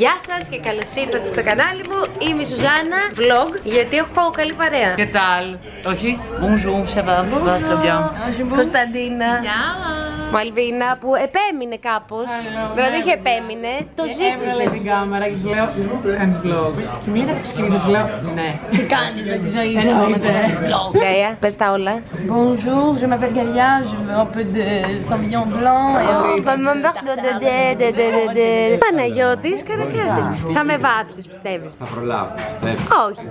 Γεια σας και καλώς ήρθατε στο κανάλι μου. Είμαι η Σουζάννα, vlog, γιατί έχω καλή παρέα. Και tal? Όχι, bonjour, ça va, très bien. Κωνσταντίνα. Μαλβίνα που επέμεινε κάπως. Δηλαδή όχι επέμεινε, το ζήτησε. Έβγαλε την κάμερα και σου λέω, κάνεις vlog. Και μία τα ξεκινήσω, σου λέω, ναι. Τι κάνεις με τη ζωή σου, με το vlog. Γκαία, πες τα όλα. Bonjour, je m'appelle Galia, je veux un peu de sauvignon blanc. Παναγιώτης Καρακιάσης. Θα με βάψεις, πιστεύεις? Θα προλάβω, πιστεύω. Όχι.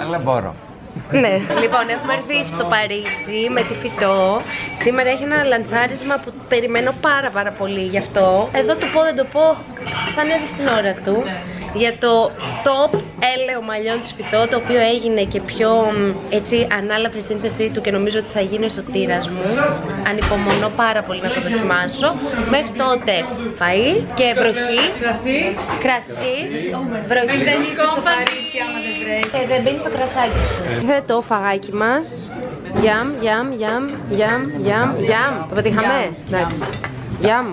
Αλλά μπορώ. ναι. Λοιπόν, έχουμε έρθει στο Παρίσι με τη Φυτό. Σήμερα έχει ένα λαντσάρισμα που περιμένω πάρα πολύ γι' αυτό. Εδώ το πω, δεν το πω, θα ανέβει στην ώρα του. Για το top έλαιο μαλλιών της Φυτό, το οποίο έγινε και πιο έτσι ανάλαφρη σύνθεσή του και νομίζω ότι θα γίνει ο σωτήρας μου. Ανυπομονώ πάρα πολύ να το δοκιμάσω. Μέχρι τότε φαΐ και βροχή. Κρασί. Βροχή. Δεν είσαι στο Παρίσι άμα δεν βρέχει. Και δεν μπαίνει το κρασάκι σου. Ήρθε το φαγάκι μας. Γιαμ. Το πετύχαμε. Εντάξει. Γιαμ.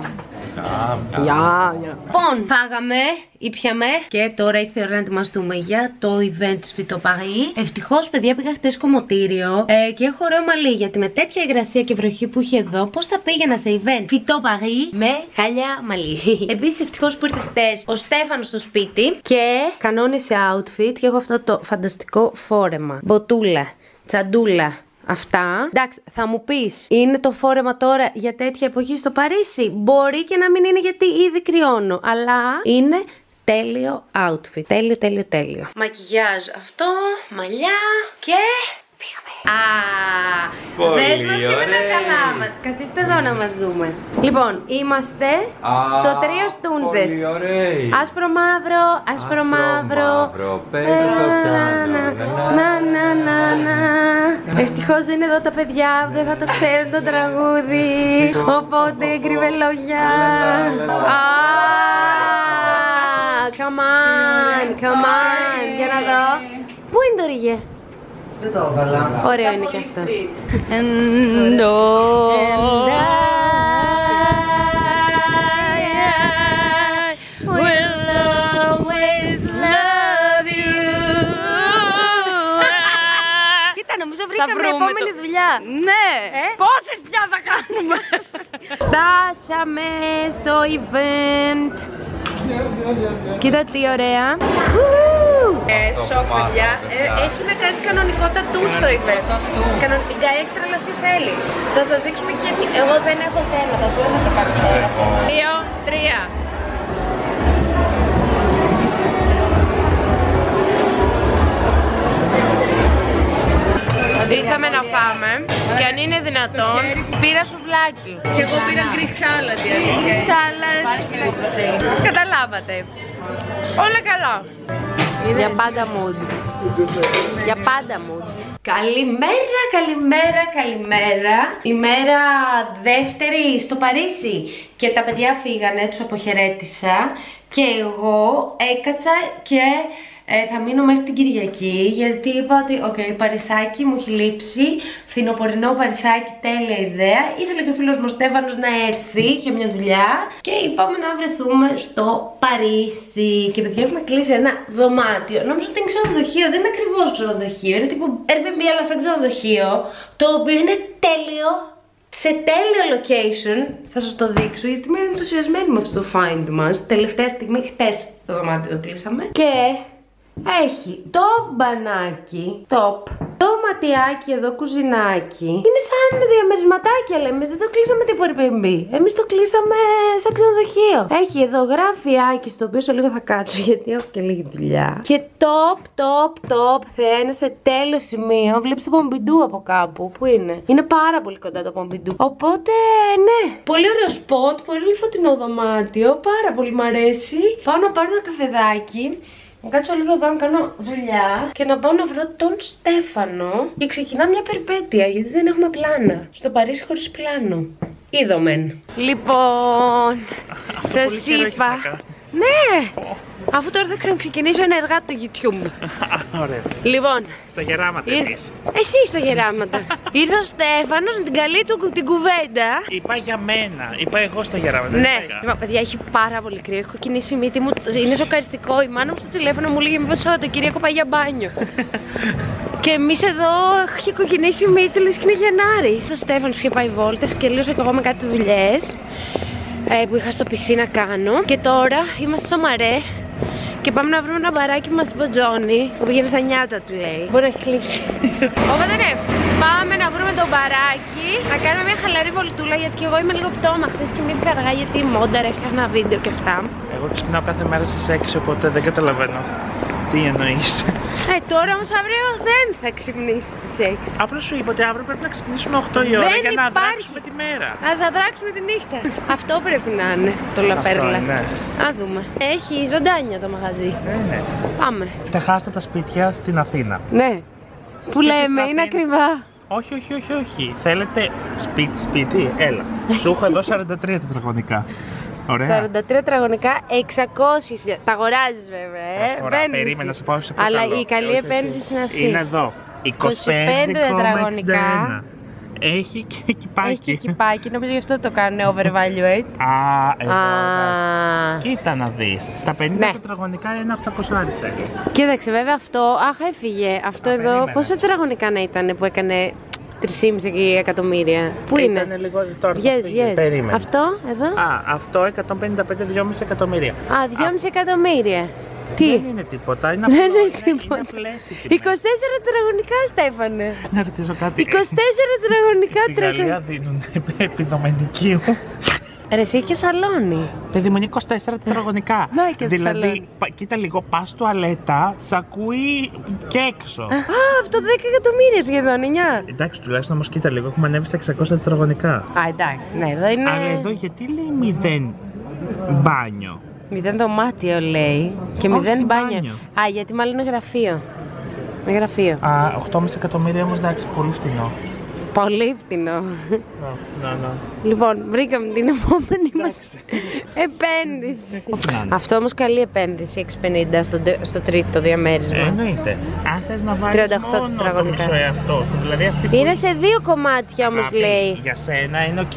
Λοιπόν, φάγαμε, ήπιαμε και τώρα ήρθε η ώρα να ετοιμαστούμε για το event της Φυτό Paris. Ευτυχώς, παιδιά, πήγα χτες κομμωτήριο και έχω ωραίο μαλλί, γιατί με τέτοια υγρασία και βροχή που είχε εδώ, πώς θα πήγαινα σε event Φυτό Paris με χάλια μαλλί. Επίσης, ευτυχώς που ήρθε χτες ο Στέφανος στο σπίτι και κανόνισε outfit και έχω αυτό το φανταστικό φόρεμα. Μποτούλα, τσαντούλα. Αυτά. Εντάξει, θα μου πεις, είναι το φόρεμα τώρα για τέτοια εποχή στο Παρίσι? Μπορεί και να μην είναι, γιατί ήδη κρυώνω, αλλά είναι τέλειο outfit. Τέλειο. Μακιγιάζ αυτό, μαλλιά και φύγαμε. Δες μας και με τα καλά μας. Καθίστε εδώ να μας δούμε. Λοιπόν, είμαστε το τρίο Στούντζες. Άσπρο μαύρο. Ευτυχώς είναι εδώ τα παιδιά που δεν θα το ξέρουν το τραγούδι. Οπότε κρύβε λόγια. Come on. Για να δω. Πού είναι το ρίγε? Δεν το έβαλα. Ωραίο είναι και αυτό. Κοίτα, νομίζω βρήκαμε επόμενη δουλειά. Ναι, πόσες πια θα κάνουμε? Φτάσαμε στο event. Κοίτα τι ωραία. Σοκ, παιδιά. Έχει να κάνει κανονικό τατού στο event. Η Γκάια έχει τρελαθεί, θέλει. Θα σας δείξουμε και τι. Εγώ δεν έχω θέμα, τατού δεν θα το κάνω τώρα. 2, 3. Ήρθαμε να φάμε και αν είναι δυνατόν πήρα σουβλάκι. Και εγώ πήρα Greek salad. Καταλάβατε. Όλα καλά. Για πάντα mood. Καλημέρα. Ημέρα δεύτερη στο Παρίσι. Και τα παιδιά φύγανε, τους αποχαιρέτησα. Και εγώ έκατσα και θα μείνω μέχρι την Κυριακή, γιατί είπα ότι Παρισάκι μου έχει λείψει. Φθινοπορεινό Παρισάκι, τέλεια ιδέα. Ήθελε και ο φίλος μου ο Στέφανος να έρθει για μια δουλειά και είπαμε να βρεθούμε στο Παρίσι. Και παιδιά, έχουμε κλείσει ένα δωμάτιο. Νομίζω ότι είναι ξενοδοχείο, δεν είναι ακριβώς ξενοδοχείο. Είναι τύπου Airbnb, αλλά σαν ξενοδοχείο, το οποίο είναι τέλειο. Σε τέλειο location, θα σας το δείξω, γιατί είμαι ενθουσιασμένη με αυτό το find μας. Τελευταία στιγμή, χτες το δωμάτιο το κλείσαμε. Και έχει το μπανάκι, το ματιάκι εδώ, κουζινάκι. Είναι σαν διαμερισματάκια, λέμε. Εμείς δεν το κλείσαμε τίποτα Airbnb. Εμείς το κλείσαμε σαν ξενοδοχείο. Έχει εδώ γραφιάκι, στο οποίο σε λίγο θα κάτσω, γιατί έχω και λίγη δουλειά. Και top, θεά, είναι σε τέλειο σημείο. Βλέπεις το Πομπιντού από κάπου. Πού είναι? Είναι πάρα πολύ κοντά το Πομπιντού. Οπότε, ναι. Πολύ ωραίο σποτ, πολύ φωτεινό δωμάτιο. Πάρα πολύ μ' αρέσει. Πάω να πάρω ένα καφεδάκι. Να κάτσω λίγο εδώ να κάνω δουλειά και να πάω να βρω τον Στέφανο. Και ξεκινά μια περιπέτεια, γιατί δεν έχουμε πλάνα. Στο Παρίσι χωρίς πλάνο. Είδομεν. Λοιπόν, σας είπα Ναι! Αφού τώρα θα ξαναξεκινήσω ενεργά το YouTube. Ωραία. Λοιπόν. Στα γεράματα εμείς. Εσύ στα γεράματα. Ήρθε ο Στέφανος να την καλεί του την κουβέντα. Είπα για μένα. Είπα εγώ στα γεράματα. Ναι. Λοιπόν, παιδιά, έχει πάρα πολύ κρύο. Έχω κινήσει η μύτη μου. Είναι σοκαριστικό. Η μάνα μου στο τηλέφωνο μου λέγει μήπως το Κυρίακο πάει για μπάνιο. Και εμείς εδώ έχει κοκκινήσει η μύτη, λες και είναι Γενάρη. Ο Στέφανος είχε πάει βόλτες και λύωσα και εγώ με κάτι δουλειές που είχα στο πισί να κάνω. Και τώρα είμαστε στο Μαρέ και πάμε να βρούμε ένα μπαράκι που μας είπε ο Τζόνι, που πήγε στα νιάτα του λέει. Μπορεί να έχει κλείσει. Οπότε ναι, πάμε να βρούμε το μπαράκι, να κάνουμε μια χαλαρή βολτούλα, γιατί και εγώ είμαι λίγο πτώμα. Χθες κοιμήθηκα αργά γιατί μόνταρα, έφτιαχνα βίντεο και αυτά. Εγώ ξυπνάω κάθε μέρα στις 6, οπότε δεν καταλαβαίνω. Τι εννοείς? Τώρα όμως αύριο δεν θα ξυπνήσεις στις 6. Απλώς σου είπα ότι αύριο πρέπει να ξυπνήσουμε 8 η ώρα για να αδράξουμε τη μέρα. Ας αδράξουμε τη νύχτα. Αυτό πρέπει να είναι το λαπέρλα. Α δούμε. Έχει ζωντάνια το μαγαζί. Ναι. Πάμε. Ξεχάστε τα σπίτια στην Αθήνα. Ναι. Που λέμε, είναι ακριβά. Όχι. Θέλετε σπίτι, έλα. Σου έχω εδώ 43 τετραγωνικά. Ωραία. 43 τετραγωνικά, 600. Τα αγοράζεις βέβαια. Τώρα, περίμενα, σε πάω σε πιο αλλά καλό. η καλή επένδυση είναι αυτή. Είναι εδώ. 25 τετραγωνικά. Έχει και κυπάκι. Έχει και κυπάκι, νομίζω γι' αυτό το κάνουν overvaluate. Εδώ. Κοίτα να δεις. Στα 50 τετραγωνικά είναι 800 άριθες. Κοίταξε, βέβαια αυτό. Αχ, έφυγε. Αυτό εδώ, πόσα τετραγωνικά να ήταν που έκανε 3,5 εκατομμύρια. Πού είναι? Ήτανε λίγο τώρα. Yes. Περίμενε. Αυτό εδώ. Αυτό 155-2,5 εκατομμύρια. 2,5 εκατομμύρια. Τι? Δεν είναι τίποτα. Είναι απλό. Δεν είναι τίποτα. 24 Είναι τετραγωνικά, Στέφανε. Να ρωτήσω κάτι. 24 τετραγωνικά Στην Γαλλία δίνουν επιδομενικίου. Ρε, εσύ έχει και σαλόνι. Παιδί μου, είναι 24 τετραγωνικά. Δηλαδή, κοίτα λίγο, πας τουαλέτα, σ' ακούει και έξω. Αυτό 10 εκατομμύρια σχεδόν, 9. Εντάξει, τουλάχιστον όμως κοίτα λίγο, έχουμε ανέβει στα 600 τετραγωνικά. Εντάξει, ναι, εδώ είναι. Αλλά εδώ γιατί λέει 0 μπάνιο? 0 δωμάτιο λέει και 0 μπάνιο. Γιατί μάλλον είναι γραφείο. Με γραφείο. 8,5 εκατομμύρια όμως, εντάξει, πολύ φτηνό. Πολύ φτηνό. Λοιπόν, βρήκαμε την επόμενη μας επένδυση. Αυτό όμως καλή επένδυση, 6,50 στο τρίτο διαμέρισμα. Εννοείται. Αν θες να βάλεις 38 μόνο τετραγωνικά. το μισό εαυτό σου, δηλαδή αυτή που... Είναι σε 2 κομμάτια όμως λέει. Για σένα είναι οκ.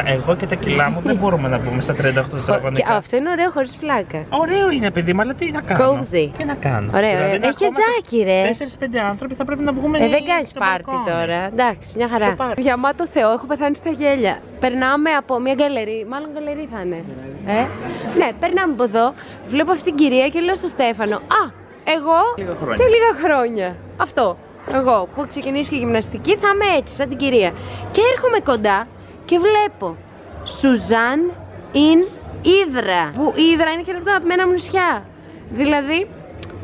Εγώ και τα κιλά μου δεν μπορούμε να μπούμε στα 38 τετραγωνικά. Αυτό είναι ωραίο χωρίς πλάκα. Ωραίο είναι παιδί μου, αλλά τι να κάνω? Cozy. Τι να κάνω? Ωραίο, Δηλαδή, έχει και τζάκι ρε. 4-5 άνθρωποι θα πρέπει να βγούμε. Δεν κάνεις πάρτι τώρα. Εντάξει, μια χαρά. Γαμάτο Θεό, έχω πεθάνει στα γέλια. Περνάμε από μια γκαλερί, μάλλον γκαλερί θα είναι. Ναι, περνάμε από εδώ, βλέπω αυτήν την κυρία και λέω στο Στέφανο, εγώ σε λίγα χρόνια. Αυτό. Εγώ που έχω ξεκινήσει και γυμναστική θα είμαι έτσι, σαν την κυρία. Και έρχομαι κοντά και βλέπω Σουζάν in Ύδρα. Που η Ύδρα είναι και από τα αγαπημένα μου νησιά. Δηλαδή,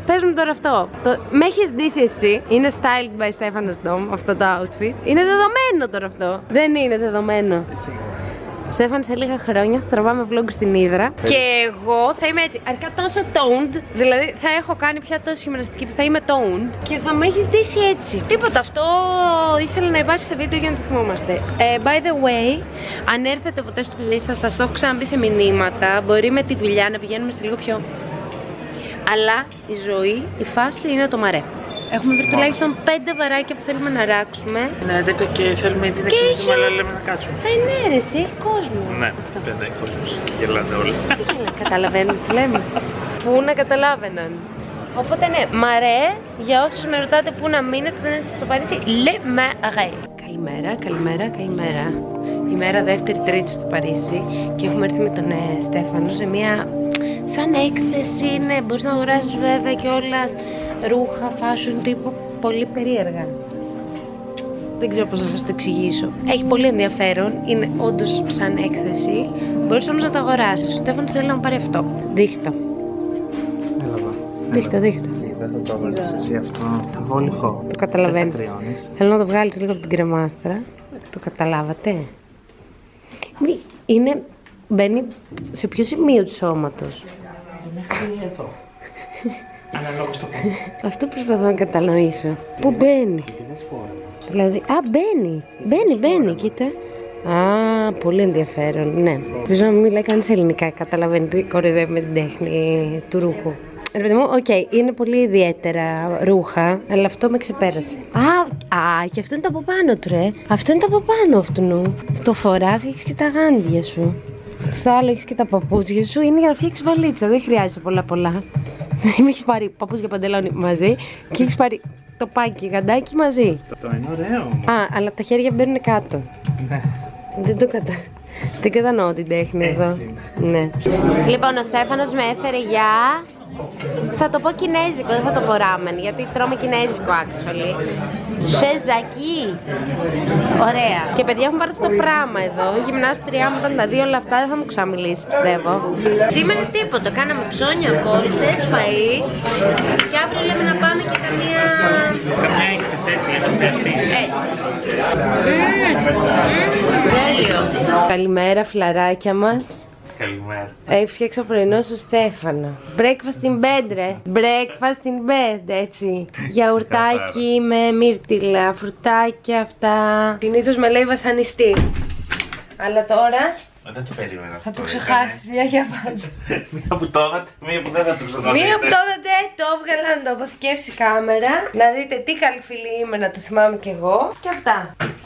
πες μου τώρα αυτό. Με έχεις ντύσει εσύ. Είναι styled by Stefanos Dom αυτό το outfit. Είναι δεδομένο τώρα αυτό. Δεν είναι δεδομένο. Στέφαν, σε λίγα χρόνια θα τραβάμε vlog στην Ύδρα. Και εγώ θα είμαι έτσι, αρκετά τόσο toned. Δηλαδή θα έχω κάνει πια τόσο γυμναστική που θα είμαι toned. Και θα με έχεις ντύσει έτσι. Τίποτα, αυτό ήθελα να υπάρχει σε βίντεο για να το θυμόμαστε. By the way, αν έρθετε ποτέ στο παιδί σας, θα το έχω ξαναμπεί σε μηνύματα. Μπορεί με τη δουλειά να πηγαίνουμε σε λίγο πιο. Αλλά η ζωή, η φάση είναι το Μαρέ. Έχουμε βρει τουλάχιστον 5 βαράκια που θέλουμε να ράξουμε. Ναι, 10 και θέλουμε ήδη να κλείσουμε, αλλά λέμε να κάτσουμε. Ναι, ρε, εσύ έχει κόσμο. Ναι, δεν έχει κόσμο και γελάνε όλοι. Καταλαβαίνουν τι λέμε. Πού να καταλάβαιναν. Οπότε ναι, Μαρέ, για όσους με ρωτάτε πού να μείνετε όταν έρθετε στο Παρίσι, Le Marais. Καλημέρα. Ημέρα δεύτερη-τρίτη στο Παρίσι και έχουμε έρθει με τον Στέφανο σε μια σαν έκθεση. Ναι, μπορείς να αγοράσεις βέβαια κιόλας ρούχα, fashion τύπου, πολύ περίεργα. Δεν ξέρω πώς να σας το εξηγήσω. Έχει πολύ ενδιαφέρον, είναι όντως σαν έκθεση. Μπορείς όμως να το αγοράσεις. Ο Στέφανος θέλει να μου πάρει αυτό. Δείχτω. Δείχτω. Δεν θα το έβαζες εσύ αυτό. Βολικό. Το καταλαβαίνω. Θέλω να το βγάλεις λίγο από την κρεμάστρα. Το καταλάβατε. Είναι. Μπαίνει σε ποιο σημείο του σώματος? Εδώ. Αναλόγως το πόδι. Αυτό προσπαθώ να κατανοήσω. Πού μπαίνει? Δηλαδή, μπαίνει, κοίτα. Α, πολύ ενδιαφέρον, ναι. Ελπίζω να μην μιλάει κανείς ελληνικά, καταλαβαίνει τι κοροϊδεύει με την τέχνη του ρούχου. Ρε παιδί μου, οκ, είναι πολύ ιδιαίτερα ρούχα, αλλά αυτό με ξεπέρασε. Και αυτό είναι το από πάνω του, ρε. Αυτό είναι το από πάνω αυτού. Το φοράς και έχεις και τα γάντια σου. Στο άλλο έχεις και τα παπούτσια σου, είναι για να φτιάξεις βαλίτσα, δεν χρειάζεται πολλά. Μην έχεις πάρει παπούτσια παντελόνι μαζί και έχεις πάρει το πάκι γαντάκι μαζί. Το είναι ωραίο. Αλλά τα χέρια μπαίνουν κάτω. Ναι. Δεν κατανοώ την τέχνη εδώ. Ναι. Λοιπόν, ο Στέφανος με έφερε για... Θα το πω κινέζικο, δεν θα το πω ράμεν, γιατί τρώμε κινέζικο actually. Σεζακί. Ωραία. Και παιδιά έχουν πάρει αυτό το πράγμα εδώ. Η γυμνάστριά μου όταν τα δει όλα αυτά δεν θα μου ξαναμιλήσει, πιστεύω. Σήμερα τίποτα. Κάναμε ψώνια, απόλυτες, φαΐ. Και αύριο λέμε να πάμε και καμία έκθεση έτσι για το φέρνει. Έτσι. Τέλειο. Καλημέρα, φιλαράκια μας. Καλημέρα. Έφτιαξα πρωινό στο Στέφανο. Breakfast in bed, ρε. Breakfast in bed, έτσι. Γιαουρτάκι με μύρτιλα, φρουτάκια αυτά. Συνήθως με λέει βασανιστή. Αλλά τώρα... Δεν το περίμενα. Θα το ξεχάσεις μια για πάντα. Μία που το έδατε, μία που δεν θα το ξεχάσετε. Μία που το έδατε, το έβγαλα να το αποθηκεύσει η κάμερα. Να δείτε τι καλή φίλη είμαι, να το θυμάμαι κι εγώ. Και αυτά.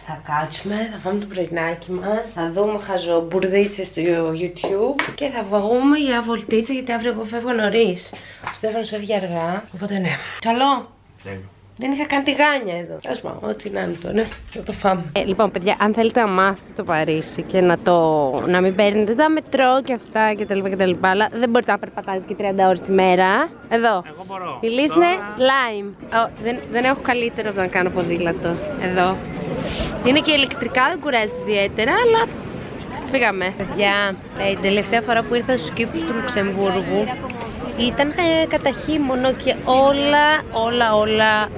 Θα κάτσουμε, θα φάμε το πρωινάκι μας. Θα δούμε χαζομπουρδίτσες στο YouTube. Και θα βγούμε για βολτίτσα, γιατί αύριο εγώ φεύγω νωρίς. Ο Στέφανος φεύγει αργά. Οπότε ναι. Καλό. Δεν είχα καν τηγάνια εδώ. Ας πω, ό,τι να είναι τώρα. Θα το φάμε. Λοιπόν, παιδιά, αν θέλετε να μάθετε το Παρίσι και να μην παίρνετε τα μετρό και αυτά κτλ. Αλλά δεν μπορείτε να περπατάτε και 30 ώρες τη μέρα. Εδώ. Εγώ μπορώ. Η λύση είναι lime. Δεν έχω καλύτερο από να κάνω ποδήλατο. Εδώ. Είναι και ηλεκτρικά, δεν κουράζει ιδιαίτερα, αλλά φύγαμε. Παιδιά, την τελευταία φορά που ήρθα στους κήπους του Λουξεμβούργου ήταν κατά χειμωνό και όλα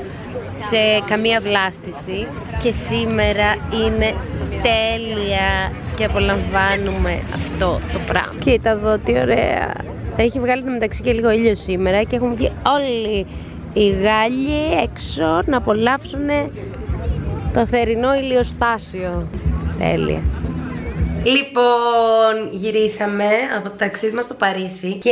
σε καμία βλάστηση. Και σήμερα είναι τέλεια και απολαμβάνουμε αυτό το πράγμα. Κοίτα εδώ τι ωραία. Έχει βγάλει το μεταξύ και λίγο ήλιο σήμερα και έχουν βγει όλοι οι Γάλλοι έξω να απολαύσουν το θερινό ηλιοστάσιο. Τέλεια. Λοιπόν, γυρίσαμε από το ταξίδι μας στο Παρίσι και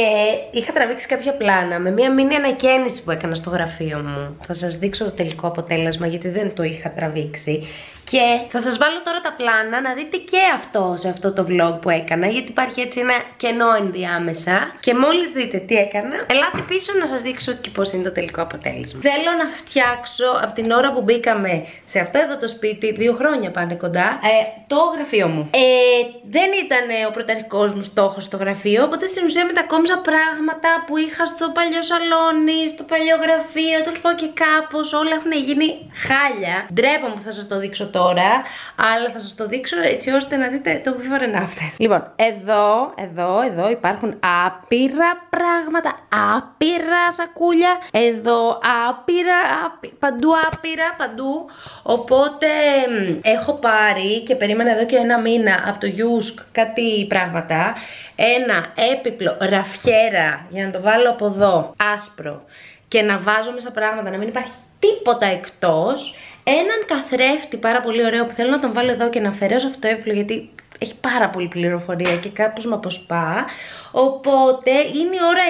είχα τραβήξει κάποια πλάνα με μία μίνι ανακαίνιση που έκανα στο γραφείο μου. Θα σας δείξω το τελικό αποτέλεσμα γιατί δεν το είχα τραβήξει. Και θα σας βάλω τώρα τα πλάνα να δείτε και αυτό σε αυτό το vlog που έκανα, γιατί υπάρχει έτσι ένα κενό ενδιάμεσα. Και μόλις δείτε τι έκανα, ελάτε πίσω να σας δείξω και πώς είναι το τελικό αποτέλεσμα. Θέλω να φτιάξω από την ώρα που μπήκαμε σε αυτό εδώ το σπίτι, 2 χρόνια πάνε κοντά, το γραφείο μου. Δεν ήταν ο πρωταρχικός μου στόχος στο γραφείο, οπότε στην ουσία μετακόμισα πράγματα που είχα στο παλιό σαλόνι, στο παλιό γραφείο, τέλος πάντων και κάπως όλα έχουν γίνει χάλια. Ντρέπα μου, θα σας το δείξω τώρα, αλλά θα σας το δείξω έτσι ώστε να δείτε το before and after. Λοιπόν, εδώ υπάρχουν άπειρα πράγματα, άπειρα σακούλια, εδώ παντού άπειρα, παντού. Οπότε έχω πάρει και περίμενα εδώ και 1 μήνα από το Yusk κάτι πράγματα. Ένα έπιπλο ραφιέρα για να το βάλω από εδώ, άσπρο, και να βάζω μέσα πράγματα, να μην υπάρχει τίποτα εκτός. Έναν καθρέφτη πάρα πολύ ωραίο που θέλω να τον βάλω εδώ και να αφαιρέσω αυτό το έπιπλο, γιατί έχει πάρα πολύ πληροφορία και κάπως με αποσπά. Οπότε είναι η ώρα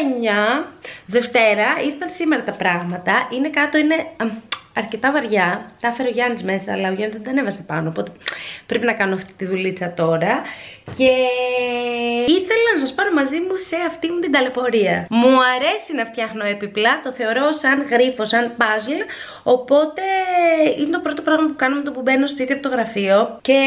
9 Δευτέρα, ήρθαν σήμερα τα πράγματα. Είναι κάτω, είναι αρκετά βαριά. Τα έφερε ο Γιάννης μέσα, αλλά ο Γιάννης δεν τα ανέβασε πάνω, οπότε πρέπει να κάνω αυτή τη δουλίτσα τώρα. Και ήθελα να σας πάρω μαζί μου σε αυτή μου την ταλαιπωρία. Μου αρέσει να φτιάχνω έπιπλα, το θεωρώ σαν γρίφο, σαν puzzle. Οπότε είναι το πρώτο πράγμα που κάνω με το που μπαίνω σπίτι από το γραφείο. Και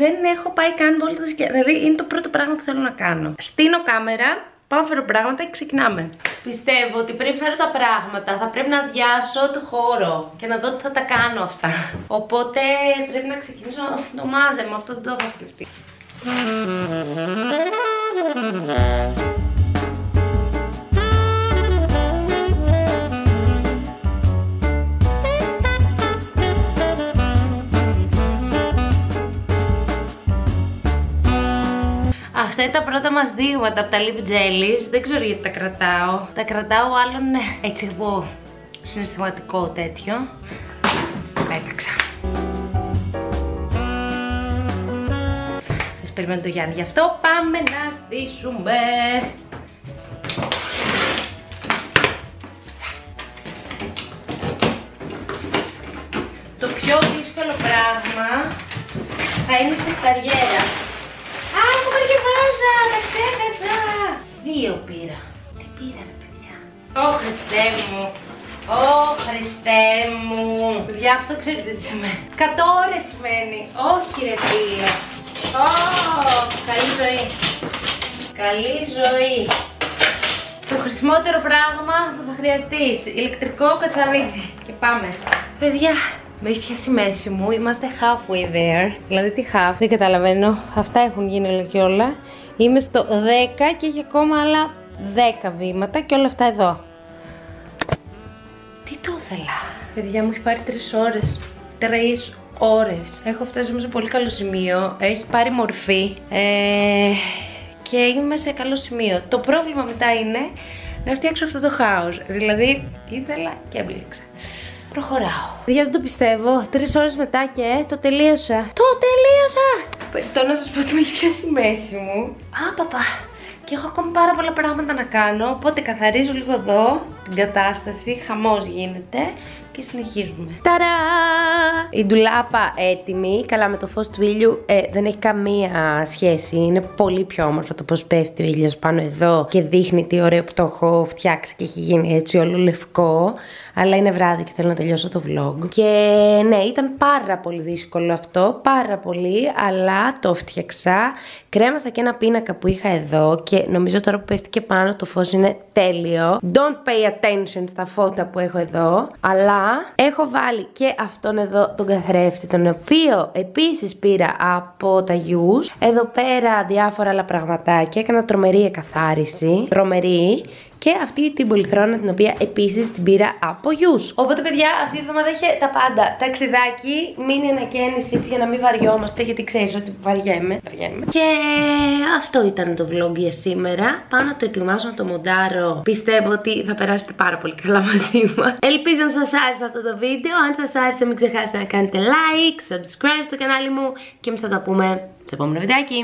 δεν έχω πάει καν βόλτες, δηλαδή είναι το πρώτο πράγμα που θέλω να κάνω. Στείνω κάμερα. Πάω να φέρω πράγματα και ξεκινάμε. Πιστεύω ότι πριν φέρω τα πράγματα θα πρέπει να αδειάσω το χώρο και να δω τι θα τα κάνω αυτά. Οπότε πρέπει να ξεκινήσω το μάζεμα, αυτό δεν το είχα σκεφτεί. Αυτά είναι τα πρώτα μας δείγματα από τα lip jellies. Δεν ξέρω γιατί τα κρατάω. Τα κρατάω άλλον έτσι από συναισθηματικό τέτοιο. Πέταξα. περιμένω το Γιάννη, γι' αυτό πάμε να στήσουμε. Το πιο δύσκολο πράγμα θα είναι η σεφταριέρα. Α, κουμπαριεβάζα, τα ξέχασα. 2 πήρα. Τι πήρα ρε παιδιά? Ω Χριστέ μου. Ω Χριστέ μου. Παιδιά, αυτό ξέρετε τι σημαίνει? 100 ώρες σημαίνει. Όχι ρε φίλε. Ω, καλή ζωή. Καλή ζωή. Το χρησιμότερο πράγμα που θα χρειαστείς. Ηλεκτρικό κατσαβίδι. Και πάμε. Παιδιά, με έχει πιάσει η μέση μου, είμαστε halfway there. Δηλαδή τι half, δεν καταλαβαίνω. Αυτά έχουν γίνει όλα και όλα. Είμαι στο 10 και έχει ακόμα άλλα 10 βήματα και όλα αυτά εδώ. Τι το ήθελα. Παιδιά, μου έχει πάρει 3 ώρες. 3 ώρες. Έχω φτάσει σε πολύ καλό σημείο. Έχει πάρει μορφή. Και είμαι σε καλό σημείο. Το πρόβλημα μετά είναι να φτιάξω αυτό το χάος. Δηλαδή ήθελα και έμπλεξα. Προχωράω. Δεν το πιστεύω. 3 ώρες μετά και το τελείωσα. Το τελείωσα! Περιπτώ να σας πω ότι με έχει πιάσει η μέση μου. Παπα. Και έχω ακόμη πάρα πολλά πράγματα να κάνω. Οπότε καθαρίζω λίγο εδώ την κατάσταση. Χαμός γίνεται. Και συνεχίζουμε. Ταρά! Η ντουλάπα έτοιμη. Καλά, με το φως του ήλιου δεν έχει καμία σχέση. Είναι πολύ πιο όμορφο το πως πέφτει ο ήλιος πάνω εδώ και δείχνει τι ωραίο που το έχω φτιάξει και έχει γίνει έτσι όλο λευκό. Αλλά είναι βράδυ και θέλω να τελειώσω το vlog. Και ναι, ήταν πάρα πολύ δύσκολο αυτό. Πάρα πολύ, αλλά το φτιάξα. Κρέμασα και ένα πίνακα που είχα εδώ και νομίζω τώρα που πέφτει και πάνω το φως είναι τέλειο. Don't pay attention στα φώτα που έχω εδώ. Αλλά έχω βάλει και αυτόν εδώ τον καθρέφτη, τον οποίο επίσης πήρα από τα Γιους. Εδώ πέρα διάφορα άλλα πραγματάκια. Έκανα τρομερή εκαθάριση. Τρομερή. Και αυτή την πολυθρόνα την οποία επίσης την πήρα από Γιους. Οπότε παιδιά, αυτή η εβδομάδα είχε τα πάντα. Ταξιδάκι, μείνει ανακαίνιση για να μην βαριόμαστε, γιατί ξέρεις ότι βαριέμαι. Και αυτό ήταν το vlog για σήμερα. Πάω να το ετοιμάσω, να το μοντάρω. Πιστεύω ότι θα περάσετε πάρα πολύ καλά μαζί μας. Ελπίζω να σας άρεσε αυτό το βίντεο. Αν σας άρεσε, μην ξεχάσετε να κάνετε like, subscribe στο κανάλι μου και εμείς θα τα πούμε στο επόμενο βιντεάκι.